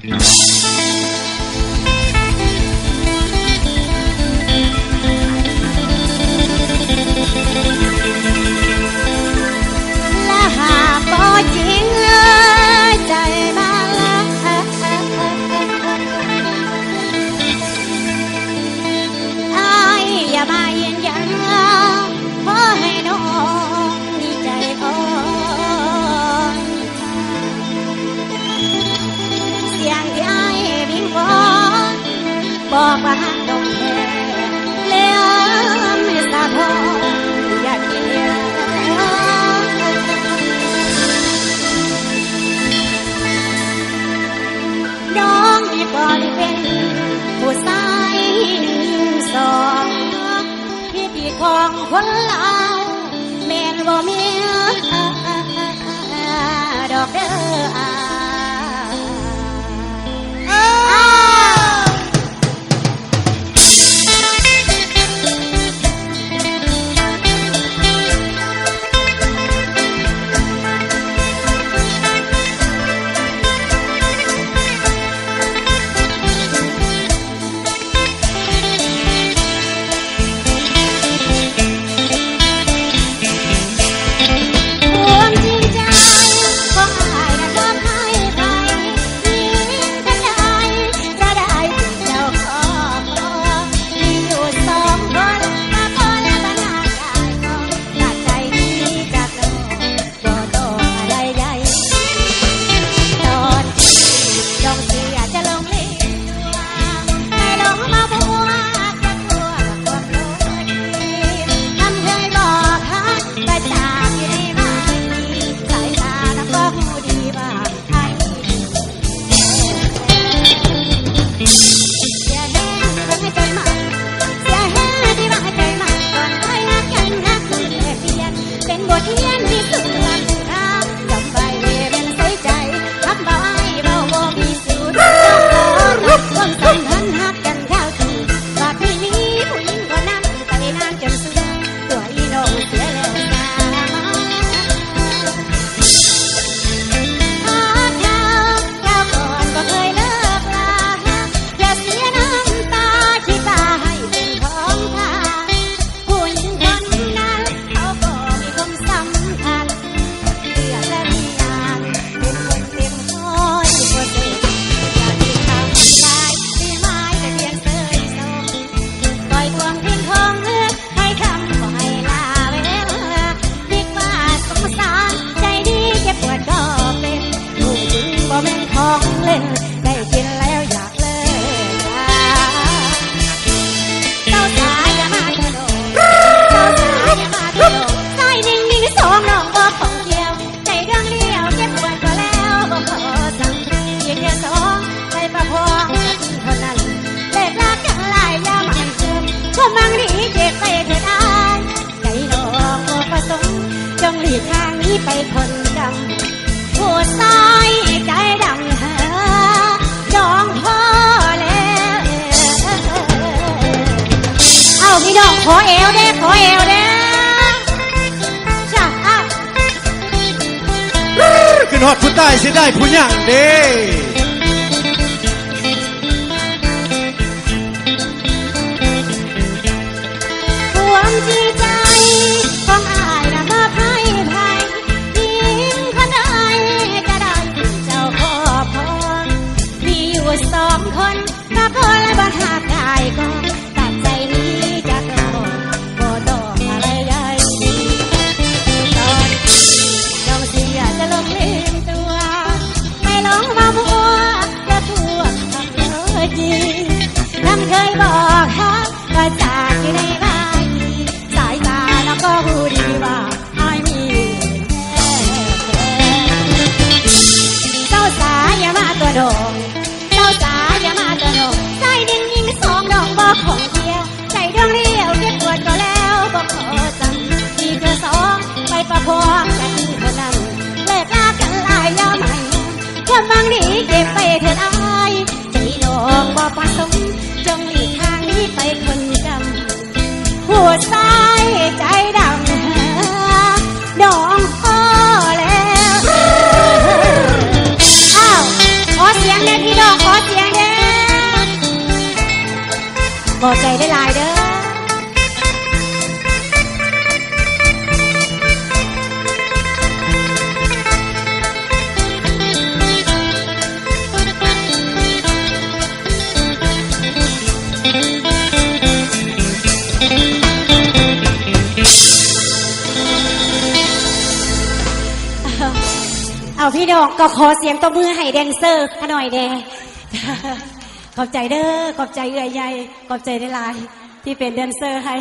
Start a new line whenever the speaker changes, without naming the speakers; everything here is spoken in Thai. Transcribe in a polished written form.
และหากบ่จริงใจมาอย่ามาเย็นยันขอให้น้องมีใจอ่อนเสียงที่อ้ายวิงวอนบอกว่าหักดงแท้แล้วไม่สะท้อนอยากกินน้องนี่ก็ได้เป็นผู้ชายสองพิธีของคนลาวแม่นบ่มีดอกเด้อได้กินแล้วอยากเลิกเจ้าสายอย่ามาทะโดเจ้าสายอย่ามาทะโดใจนิ่งๆสองน้องก็ของเกี่ยวใจเรื่องเลี้ยวเจ็บปวดก็แล้วก็ขอสั่งยืนเดียวสองไปประพองเท่านั้นเลิกรักกันหลายอย่ามาเชิญชมมังดีเจ็บไปเถิดอ้ายใจน้องบ่ประสงค์จงหลีกทางนี้ไปคนดำผู้ชายใจดำพี่น้องขอเอวเด้ขอเอวเด้จ้า
ขึ้นฮอดผู้ใต้สิได้ผู้ยังเด้
ความจริงใจของอ้ายน่ะมาไพ่ไพ่ยิ่งคนใดก็ได้เจ้าครอบครองมีอยู่สองคนก็คนละบ้านหากได้ก็เคยบอกฮักก็จากที่ในบ้านสายตาแล้วก็พูดดีว่าอ้ายมีเจ้าสายอย่ามาตัวโดงเจ้าสายอย่ามาตัวโดงใจดิ่งยิ่งสองดองบอกของเดียวใจดวงเลี้ยวเก็บปวดก็แล้วบอกขอจำที่เธอสองไปประพองกันเท่านั้นเลิกลากันหลายแล้วไม่ความบางดีเก็บไปเถิดอ้ายใจน้องบอกประสงค์จงหลีกทางนี้ไปคนจำหัวใจใจดำดองพอแล้วอ้าวขอเสียงแน่พี่น้อง บอกใจได้หลายเด้อเอาพี่น้องก็ขอเสียงตบมือให้แดนเซอร์ขน่อยแน่ขอบใจเด้อขอบใจเอื่อยใหญ่ขอบใจได้หลายที่เป็นแดนเซอร์ให้